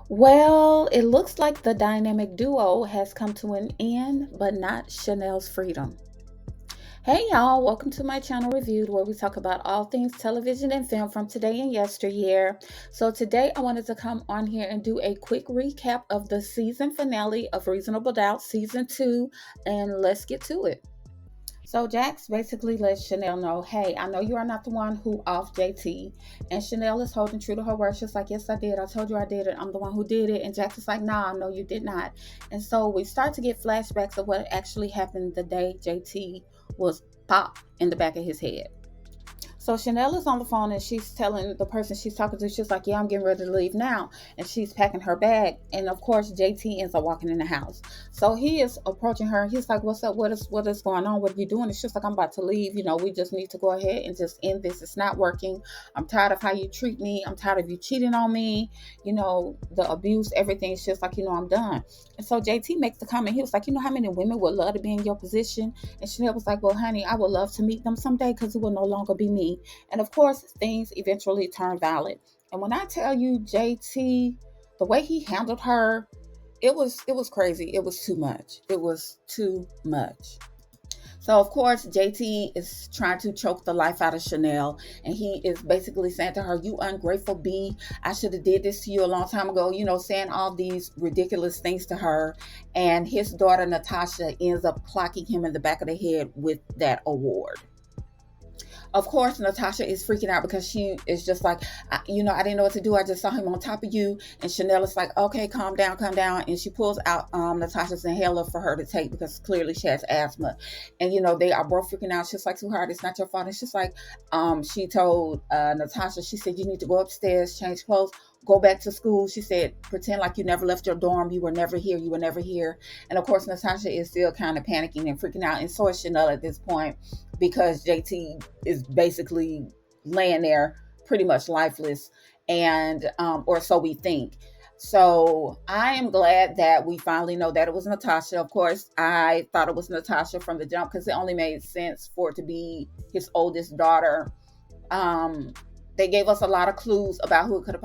Well, it looks like the dynamic duo has come to an end, but not Chanel's freedom. Hey y'all, welcome to my channel Reviewed, where we talk about all things television and film from today and yesteryear. So today I wanted to come on here and do a quick recap of the season finale of Reasonable Doubt Season 2, and let's get to it. So Jax basically lets Chanel know, hey, I know you are not the one who off JT. And Chanel is holding true to her word. She's like, yes, I did. I told you I did it. I'm the one who did it. And Jax is like, nah, no, you did not. And so we start to get flashbacks of what actually happened the day JT was popped in the back of his head. So Chanel is on the phone and she's telling the person she's talking to, she's like, yeah, I'm getting ready to leave now. And she's packing her bag. And of course, JT ends up walking in the house. So he is approaching her. He's like, what's up? What is going on? What are you doing? It's just like, I'm about to leave. We just need to go ahead and just end this. It's not working. I'm tired of how you treat me. I'm tired of you cheating on me. The abuse, everything. It's just like, I'm done. And so JT makes the comment. He was like, how many women would love to be in your position? And Chanel was like, well, honey, I would love to meet them someday because it will no longer be me. And of course, things eventually turn violent. And when I tell you JT, the way he handled her, it was crazy. It was too much. It was too much. So of course, JT is trying to choke the life out of Chanel, and he is basically saying to her, "You ungrateful bee! I should have did this to you a long time ago." Saying all these ridiculous things to her, and his daughter Natasha ends up clocking him in the back of the head with that award. Of course, Natasha is freaking out because she is just like, I didn't know what to do. I just saw him on top of you. And Chanel is like, okay, calm down, calm down. And she pulls out Natasha's inhaler for her to take because clearly she has asthma. And, they are both freaking out. She's like, sweetheart, it's not your fault. And she's like, she told Natasha, she said, you need to go upstairs, change clothes, go back to school. She said, pretend like you never left your dorm. You were never here. You were never here. And of course, Natasha is still kind of panicking and freaking out. And so is Chanel at this point because JT is basically laying there pretty much lifeless, and or so we think. So I am glad that we finally know that it was Natasha. Of course, I thought it was Natasha from the jump because it only made sense for it to be his oldest daughter. They gave us a lot of clues about who it could have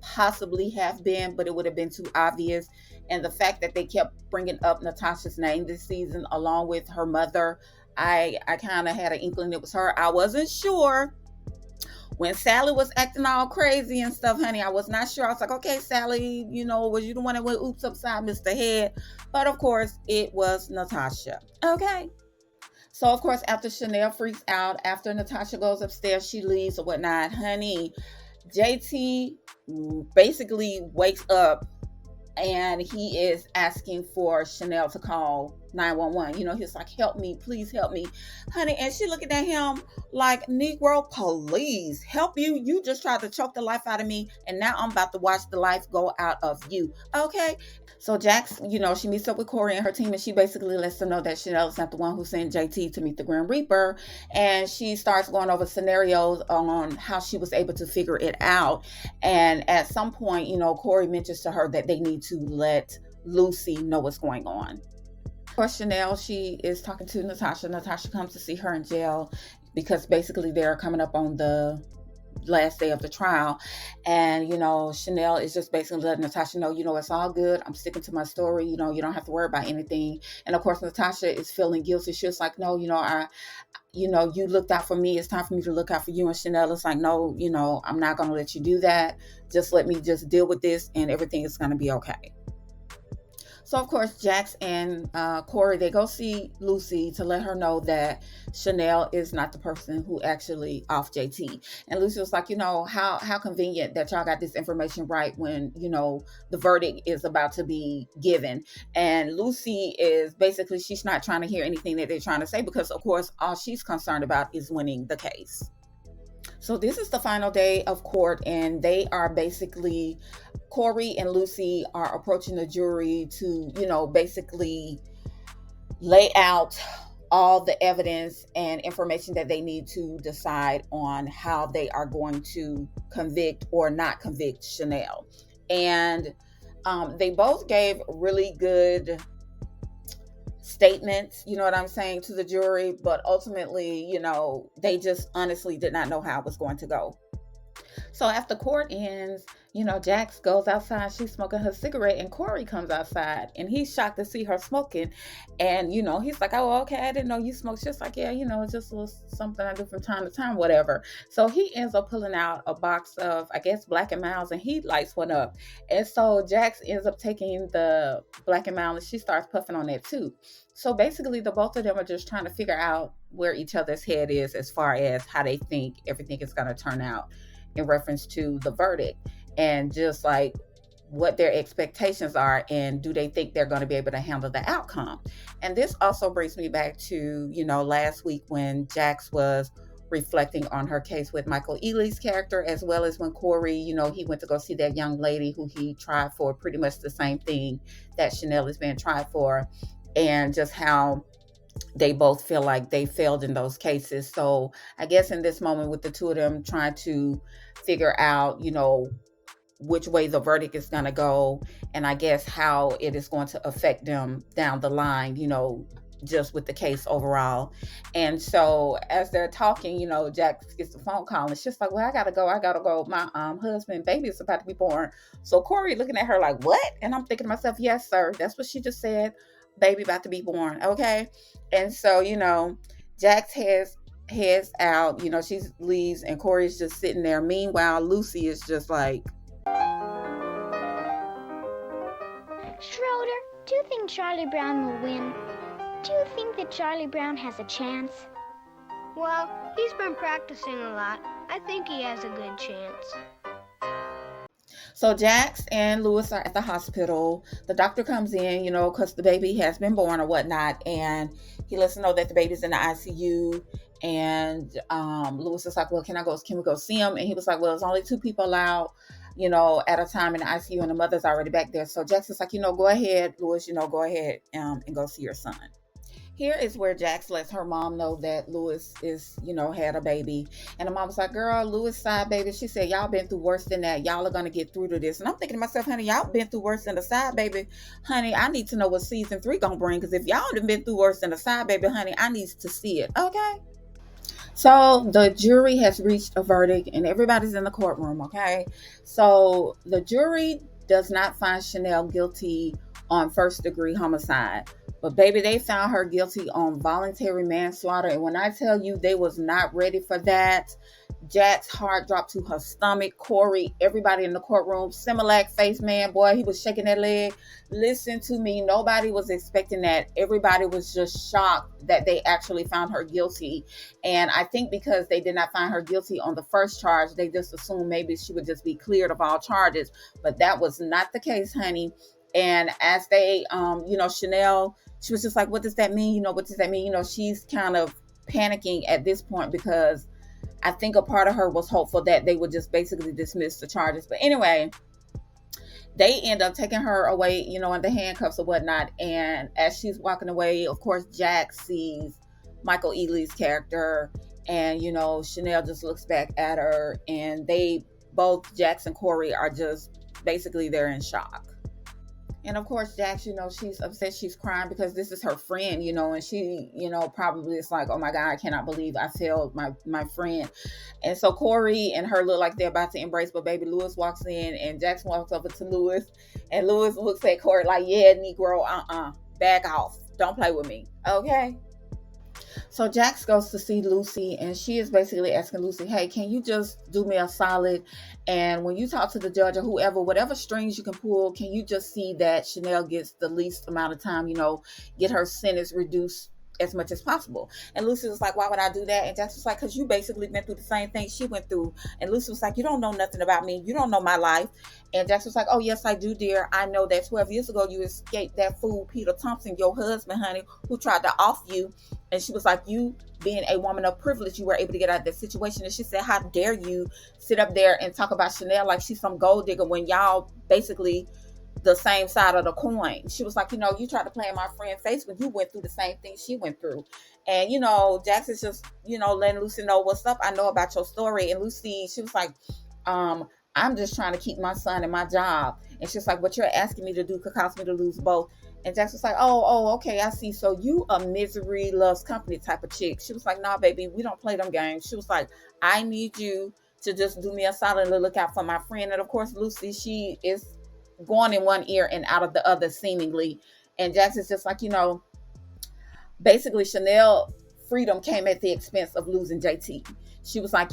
possibly have been, but it would have been too obvious. And the fact that they kept bringing up Natasha's name this season along with her mother, I kind of had an inkling it was her. I wasn't sure when Sally was acting all crazy and stuff, honey. I was not sure. I was like, okay, Sally, was you the one that went oops upside Mr. Head? But of course, it was Natasha. Okay. So of course, after Chanel freaks out, after Natasha goes upstairs, she leaves or whatnot, honey. JT basically wakes up and he is asking for Chanel to call 911. He's like, help me, please help me, honey. And she looking at him like, Negro, please help you. You just tried to choke the life out of me, and now I'm about to watch the life go out of you. Okay. So Jax, she meets up with Corey and her team, and she basically lets them know that Chanel is not the one who sent JT to meet the Grim Reaper. And she starts going over scenarios on how she was able to figure it out. And at some point, Corey mentions to her that they need to let Lucy know what's going on. For Chanel, she is talking to Natasha. Natasha comes to see her in jail because basically they're coming up on the last day of the trial. And Chanel is just basically letting Natasha know, it's all good. I'm sticking to my story. You don't have to worry about anything. And of course, Natasha is feeling guilty. She's like, no, you looked out for me. It's time for me to look out for you. And Chanel is like, no, I'm not going to let you do that. Just let me just deal with this and everything is going to be okay. So of course, Jax and Corey, they go see Lucy to let her know that Chanel is not the person who actually off JT. And Lucy was like, how convenient that y'all got this information right when, the verdict is about to be given. And Lucy is basically, she's not trying to hear anything that they're trying to say because, of course, all she's concerned about is winning the case. So this is the final day of court, and they are basically, Corey and Lucy are approaching the jury to, basically lay out all the evidence and information that they need to decide on how they are going to convict or not convict Chanel. And they both gave really good statements, you know what I'm saying, to the jury, but ultimately, they just honestly did not know how it was going to go. So after court ends, Jax goes outside. She's smoking her cigarette, and Corey comes outside, and he's shocked to see her smoking. And he's like, "Oh, okay, I didn't know you smoked." She's like, "Yeah, it's just a little something I do from time to time, whatever." So he ends up pulling out a box of, I guess, Black and Milds, and he lights one up. And so Jax ends up taking the Black and Mild, and she starts puffing on that too. So basically, the both of them are just trying to figure out where each other's head is as far as how they think everything is going to turn out in reference to the verdict, and just like what their expectations are, and do they think they're going to be able to handle the outcome. And this also brings me back to last week when Jax was reflecting on her case with Michael Ealy's character, as well as when Corey, he went to go see that young lady who he tried for pretty much the same thing that Chanel is being tried for, and just how they both feel like they failed in those cases. So I guess in this moment, with the two of them trying to figure out, which way the verdict is going to go, and I guess how it is going to affect them down the line, just with the case overall. And so as they're talking, Jax gets the phone call, and it's just like, "Well, I gotta go. My husband, baby is about to be born." So Corey looking at her like, "What?" And I'm thinking to myself, "Yes, sir, that's what she just said. Baby about to be born." Okay. And so, Jax heads out, she leaves, and Corey's just sitting there. Meanwhile, Lucy is just like, "Schroeder, do you think Charlie Brown will win? Do you think that Charlie Brown has a chance?" "Well, he's been practicing a lot. I think he has a good chance." So Jax and Lewis are at the hospital. The doctor comes in, because the baby has been born or whatnot, and he lets them know that the baby's in the ICU. And Lewis is like, "Well, can we go see him?" And he was like, "Well, there's only 2 people allowed, at a time in the ICU, and the mother's already back there." So Jax is like, "Go ahead, Lewis, go ahead and go see your son." Here is where Jax lets her mom know that Lewis had a baby. And the mom was like, "Girl, Lewis side baby." She said, "Y'all been through worse than that. Y'all are going to get through to this." And I'm thinking to myself, "Honey, y'all been through worse than the side baby. Honey, I need to know what season 3 going to bring. Because if y'all have been through worse than the side baby, honey, I need to see it." Okay? So the jury has reached a verdict, and everybody's in the courtroom. Okay? So the jury does not find Chanel guilty on first-degree homicide. But baby, they found her guilty on voluntary manslaughter. And when I tell you they was not ready for that, Jack's heart dropped to her stomach. Corey, everybody in the courtroom, Similac face man, boy, he was shaking that leg. Listen to me. Nobody was expecting that. Everybody was just shocked that they actually found her guilty. And I think because they did not find her guilty on the first charge, they just assumed maybe she would just be cleared of all charges. But that was not the case, honey. And as they, Chanel, she was just like, "What does that mean? What does that mean?" She's kind of panicking at this point, because I think a part of her was hopeful that they would just basically dismiss the charges. But anyway, they end up taking her away, in the handcuffs or whatnot. And as she's walking away, of course, Jax sees Michael Ealy's character, and, Chanel just looks back at her, and they both, Jax and Corey, are just basically, they're in shock. And of course, Jax, she's upset, she's crying because this is her friend, and she, probably is like, "Oh my God, I cannot believe I failed my friend." And so Corey and her look like they're about to embrace, but baby, Lewis walks in, and Jax walks over to Lewis, and Lewis looks at Corey like, "Yeah, Negro, back off. Don't play with me. Okay?" So Jax goes to see Lucy, and she is basically asking Lucy, "Hey, can you just do me a solid? And when you talk to the judge or whoever, whatever strings you can pull, can you just see that Chanel gets the least amount of time, get her sentence reduced as much as possible?" And Lucy was like, "Why would I do that?" And Jax was like, "Because you basically been through the same thing she went through." And Lucy was like, "You don't know nothing about me. You don't know my life." And Jax was like, "Oh, yes, I do, dear. I know that 12 years ago you escaped that fool Peter Thompson, your husband, honey, who tried to off you." And she was like, "You being a woman of privilege, you were able to get out of that situation." And she said, "How dare you sit up there and talk about Chanel like she's some gold digger when y'all basically the same side of the coin." She was like, "You tried to play in my friend's face when you went through the same thing she went through." And, Jax is just, letting Lucy know, "What's up? I know about your story." And Lucy, she was like, "I'm just trying to keep my son and my job." And she's like, "What you're asking me to do could cause me to lose both." And Jax was like, oh, okay, I see. So you a misery loves company type of chick." She was like, "Nah, baby, we don't play them games." She was like, "I need you to just do me a solid and look out for my friend. And of course, Lucy, she is going in one ear and out of the other seemingly. And Jax is just like, basically Chanel freedom came at the expense of losing JT. She was like,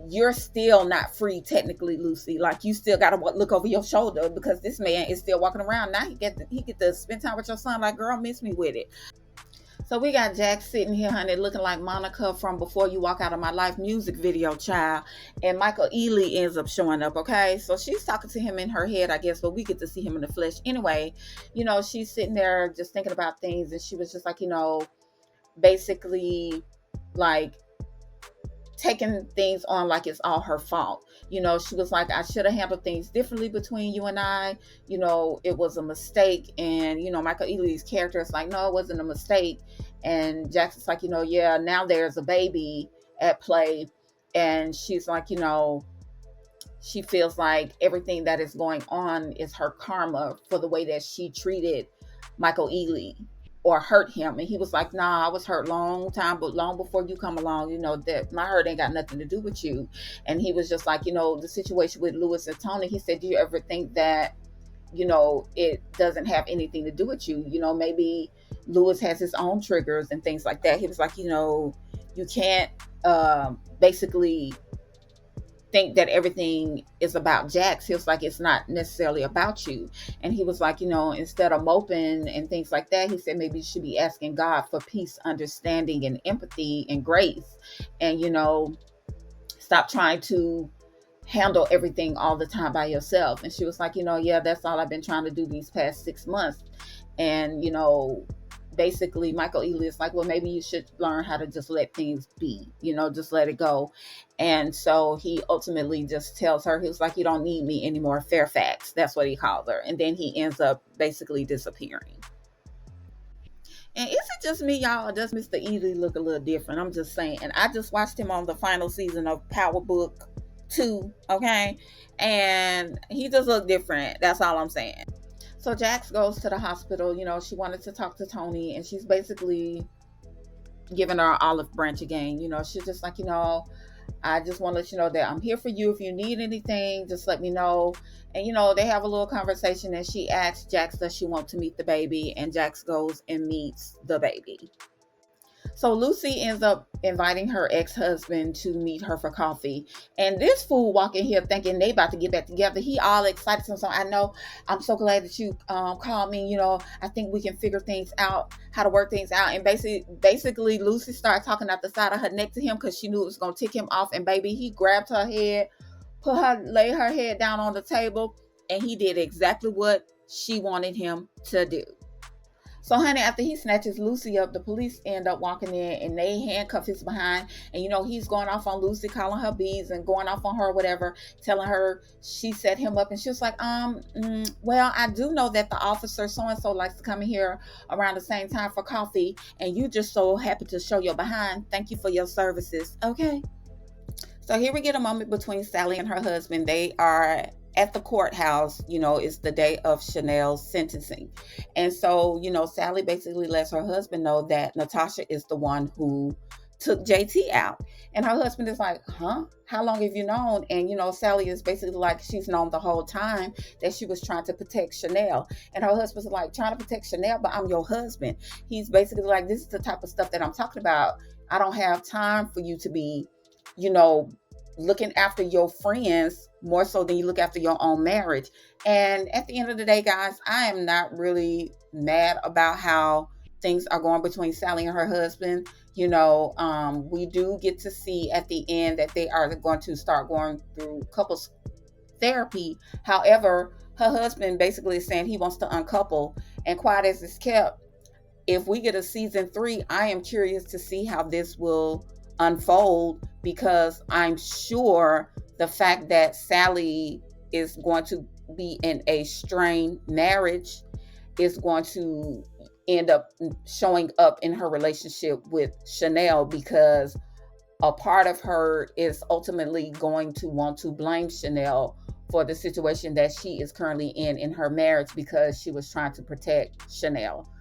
you're still not free technically, Lucy. Like, you still got to look over your shoulder because this man is still walking around. Now he get to spend time with your son. Like, girl, miss me with it. So we got Jax sitting here, honey, looking like Monica from Before You Walk Out of My Life music video, child. And Michael Ealy ends up showing up, okay? So she's talking to him in her head, I guess, but we get to see him in the flesh. Anyway, she's sitting there just thinking about things, and she was just like, basically, like, taking things on like it's all her fault. She was like, I should have handled things differently between you and I. It was a mistake. And, Michael Ealy's character is like, no, it wasn't a mistake. And Jackson's like, yeah, now there's a baby at play. And she's like, she feels like everything that is going on is her karma for the way that she treated Michael Ealy or hurt him. And he was like, nah, I was hurt long before you come along, that my hurt ain't got nothing to do with you. And he was just like, the situation with Louis and Tony, he said, do you ever think that, it doesn't have anything to do with you? Maybe Louis has his own triggers and things like that. He was like, you can't basically think that everything is about Jax. He was like, it's not necessarily about you. And he was like, instead of moping and things like that, he said maybe you should be asking God for peace, understanding, and empathy and grace. And, stop trying to handle everything all the time by yourself. And she was like, yeah, that's all I've been trying to do these past 6 months. And, basically Michael Ealy is like, well, maybe you should learn how to just let things be, just let it go. And so he ultimately just tells her, he was like, you don't need me anymore, Fairfax. That's what he called her. And then he ends up basically disappearing. And is it just me, y'all, or does Mr. Ealy look a little different? I'm just saying. And I just watched him on the final season of Power Book 2, okay? And he just looked different. That's all I'm saying. So Jax goes to the hospital. She wanted to talk to Tony, and she's basically giving her an olive branch again. She's just like, I just want to let you know that I'm here for you. If you need anything, just let me know. And, they have a little conversation, and she asks Jax, does she want to meet the baby? And Jax goes and meets the baby. So Lucy ends up inviting her ex-husband to meet her for coffee. And this fool walk in here thinking they about to get back together. He all excited. So I know, I'm so glad that you called me. I think we can figure things out, how to work things out. And basically Lucy started talking out the side of her neck to him because she knew it was going to tick him off. And baby, he grabbed her head, lay her head down on the table. And he did exactly what she wanted him to do. So, honey, after he snatches Lucy up, the police end up walking in and they handcuff his behind. And, he's going off on Lucy, calling her bees and going off on her, whatever, telling her she set him up. And she was like, well, I do know that the officer so-and-so likes to come in here around the same time for coffee. And you just so happy to show your behind. Thank you for your services. Okay. So here we get a moment between Sally and her husband. They are at the courthouse. It's the day of Chanel's sentencing. And so, Sally basically lets her husband know that Natasha is the one who took JT out. And her husband is like, huh? How long have you known? And, Sally is basically like, she's known the whole time that she was trying to protect Chanel. And her husband's like, trying to protect Chanel, but I'm your husband. He's basically like, this is the type of stuff that I'm talking about. I don't have time for you to be, looking after your friends more so than you look after your own marriage. And at the end of the day, guys, I am not really mad about how things are going between Sally and her husband. We do get to see at the end that they are going to start going through couples therapy. However, her husband basically is saying he wants to uncouple, and quiet as it's kept, if we get a season 3, I am curious to see how this will unfold, because I'm sure the fact that Sally is going to be in a strained marriage is going to end up showing up in her relationship with Chanel, because a part of her is ultimately going to want to blame Chanel for the situation that she is currently in her marriage, because she was trying to protect Chanel.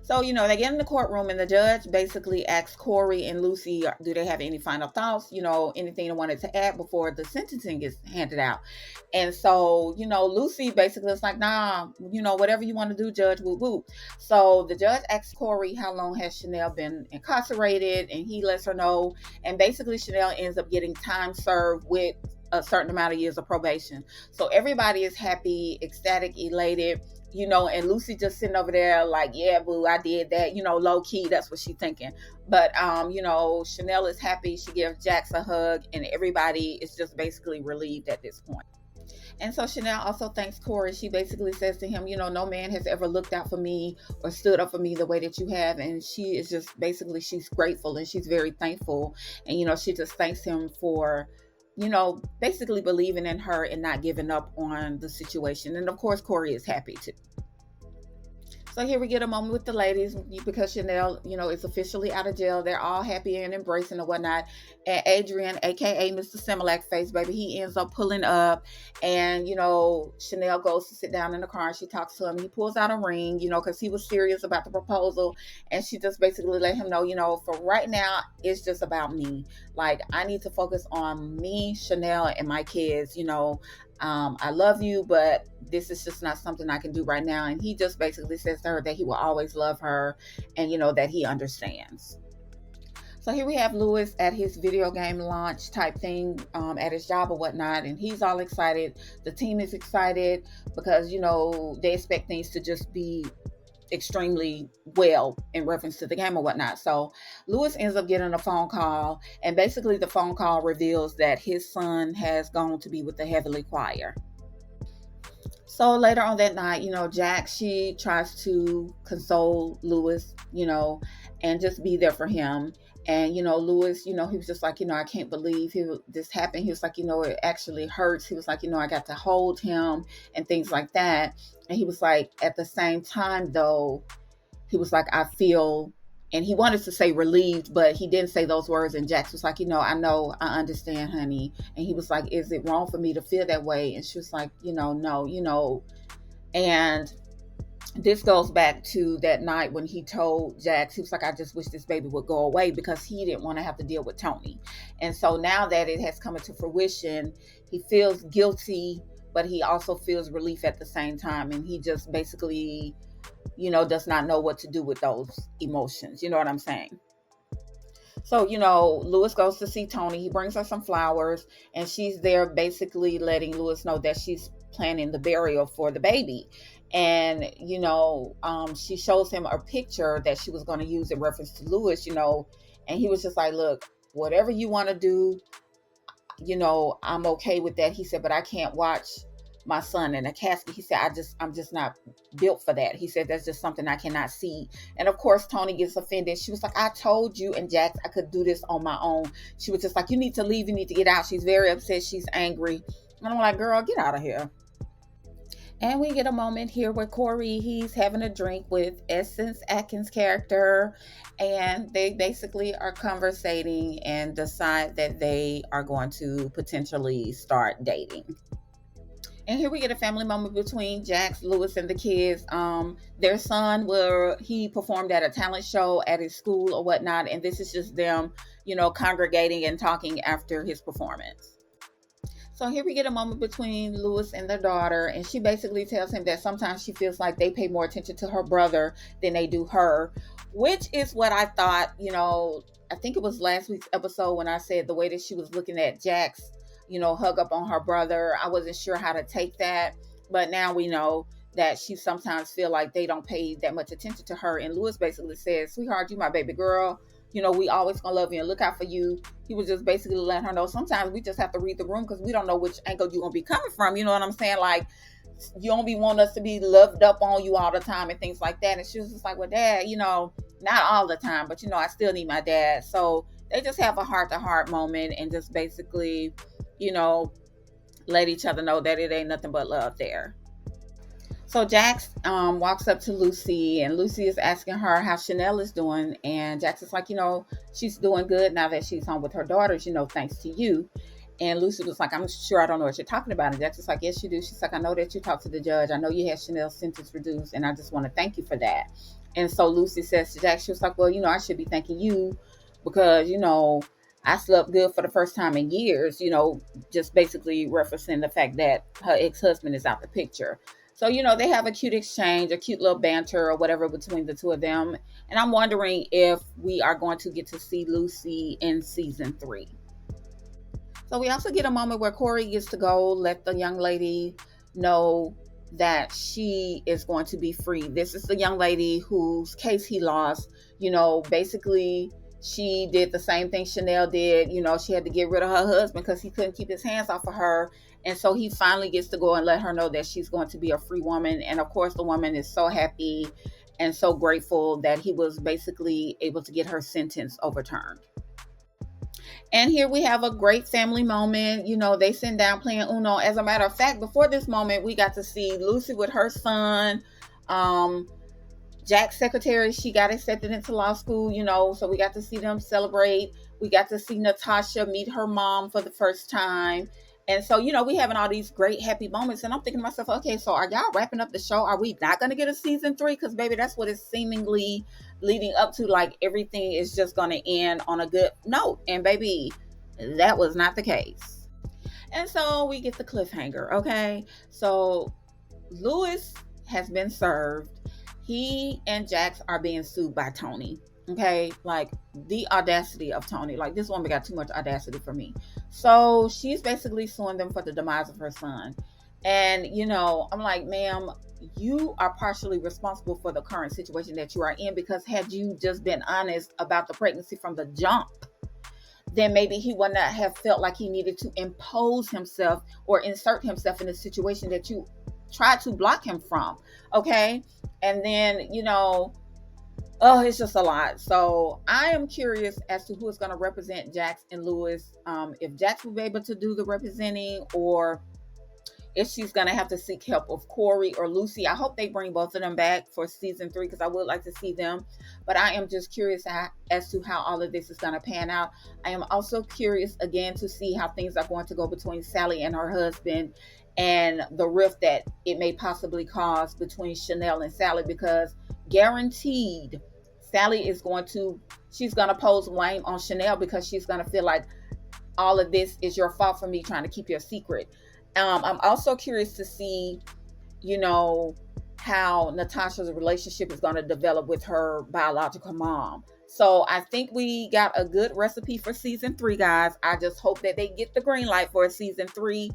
So, they get in the courtroom and the judge basically asks Corey and Lucy, do they have any final thoughts, anything they wanted to add before the sentencing gets handed out. And so, Lucy basically is like, nah, whatever you want to do, judge, whoop, whoop. So the judge asks Corey how long has Chanel been incarcerated, and he lets her know. And basically Chanel ends up getting time served with a certain amount of years of probation. So everybody is happy, ecstatic, elated, and Lucy just sitting over there like, yeah, boo, I did that, low key, that's what she's thinking. But, Chanel is happy. She gives Jax a hug, and everybody is just basically relieved at this point. And so Chanel also thanks Corey. She basically says to him, no man has ever looked out for me or stood up for me the way that you have. And she is just basically, she's grateful and she's very thankful. And, she just thanks him for, basically believing in her and not giving up on the situation. And of course, Corey is happy too. So here we get a moment with the ladies because Chanel, is officially out of jail. They're all happy and embracing and whatnot. And Adrian, aka Mr. Similac Face, baby, he ends up pulling up, and Chanel goes to sit down in the car and she talks to him. He pulls out a ring, because he was serious about the proposal, and she just basically let him know, for right now, it's just about me. Like, I need to focus on me, Chanel, and my kids. I love you, but this is just not something I can do right now. And he just basically says to her that he will always love her, and that he understands. So here we have Louis at his video game launch type thing, at his job or whatnot, and he's all excited. The team is excited because they expect things to just be extremely well in reference to the game or whatnot. So Louis ends up getting a phone call, and basically the phone call reveals that his son has gone to be with the Heavenly Choir. So later on that night, Jax, she tries to console Louis, and just be there for him. And, Louis, he was just like, I can't believe this happened. He was like, it actually hurts. He was like, I got to hold him and things like that. And he was like, at the same time, though, he was like, I feel, and he wanted to say relieved, but he didn't say those words. And Jax was like, I know, I understand, honey. And he was like, is it wrong for me to feel that way? And she was like, no, and this goes back to that night when he told Jax, he was like, I just wish this baby would go away, because he didn't want to have to deal with Tony. And so now that it has come into fruition, he feels guilty, but he also feels relief at the same time. And he just basically, does not know what to do with those emotions. You know what I'm saying? So, Louis goes to see Tony. He brings her some flowers, and she's there basically letting Louis know that she's planning the burial for the baby. And, she shows him a picture that she was going to use in reference to Louis, and he was just like, look, whatever you want to do, I'm okay with that. He said, but I can't watch my son in a casket. He said, I'm just not built for that. He said, that's just something I cannot see. And of course, Tony gets offended. She was like, I told you and Jax I could do this on my own. She was just like, you need to leave. You need to get out. She's very upset. She's angry. And I'm like, girl, get out of here. And we get a moment here where Corey, he's having a drink with Essence Atkins' character, and they basically are conversating and decide that they are going to potentially start dating. And here we get a family moment between Jax, Louis, and the kids. Their son, where he performed at a talent show at his school or whatnot, and this is just them, congregating and talking after his performance. So here we get a moment between Louis and their daughter, and she basically tells him that sometimes she feels like they pay more attention to her brother than they do her, which is what I thought, I think it was last week's episode when I said the way that she was looking at Jax, hug up on her brother. I wasn't sure how to take that, but now we know that she sometimes feel like they don't pay that much attention to her. And Louis basically says, sweetheart, you my baby girl. We always gonna love you and look out for you. He was just basically letting her know sometimes we just have to read the room because we don't know which angle you're gonna be coming from. You know what I'm saying? Like, you don't be wanting us to be loved up on you all the time and things like that. And she was just like, well, Dad, not all the time, but I still need my dad. So they just have a heart-to-heart moment and just basically, let each other know that it ain't nothing but love there. So Jax walks up to Lucy, and Lucy is asking her how Chanel is doing. And Jax is like, she's doing good now that she's home with her daughters, thanks to you. And Lucy was like, I'm sure I don't know what you're talking about. And Jax was like, yes, you do. She's like, I know that you talked to the judge. I know you had Chanel's sentence reduced, and I just want to thank you for that. And so Lucy says to Jax, she was like, well, I should be thanking you because, I slept good for the first time in years, just basically referencing the fact that her ex-husband is out the picture. So, they have a cute exchange, a cute little banter or whatever between the two of them. And I'm wondering if we are going to get to see Lucy in season 3. So we also get a moment where Corey gets to go let the young lady know that she is going to be free. This is the young lady whose case he lost. Basically, she did the same thing Chanel did. She had to get rid of her husband because he couldn't keep his hands off of her. And so he finally gets to go and let her know that she's going to be a free woman. And of course, the woman is so happy and so grateful that he was basically able to get her sentence overturned. And here we have a great family moment. They sit down playing Uno. As a matter of fact, before this moment, we got to see Lucy with her son. Jack's secretary, she got accepted into law school, so we got to see them celebrate. We got to see Natasha meet her mom for the first time. And so, we having all these great happy moments. And I'm thinking to myself, okay, so are y'all wrapping up the show? Are we not going to get a season 3? Because, baby, that's what it's seemingly leading up to. Like, everything is just going to end on a good note. And, baby, that was not the case. And so we get the cliffhanger, okay? So Louis has been served. He and Jax are being sued by Tony. Okay, like the audacity of Tony. Like, this woman got too much audacity for me. So she's basically suing them for the demise of her son. And, I'm like, ma'am, you are partially responsible for the current situation that you are in, because had you just been honest about the pregnancy from the jump, then maybe he would not have felt like he needed to impose himself or insert himself in a situation that you tried to block him from. Okay. And then, it's just a lot. So I am curious as to who is going to represent Jax and Louis. If Jax will be able to do the representing, or if she's going to have to seek help of Corey or Lucy. I hope they bring both of them back for season 3, because I would like to see them. But I am just curious as to how all of this is going to pan out. I am also curious, again, to see how things are going to go between Sally and her husband, and the rift that it may possibly cause between Chanel and Sally, because guaranteed Sally is she's going to pose blame on Chanel, because she's going to feel like all of this is your fault for me trying to keep your secret. I'm also curious to see, how Natasha's relationship is going to develop with her biological mom. So I think we got a good recipe for season 3, guys. I just hope that they get the green light for season 3.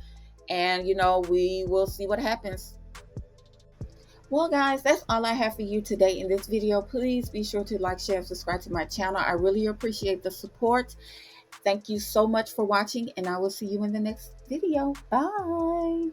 And, we will see what happens. Well, guys, that's all I have for you today in this video. Please be sure to like, share, and subscribe to my channel. I really appreciate the support. Thank you so much for watching, and I will see you in the next video. Bye.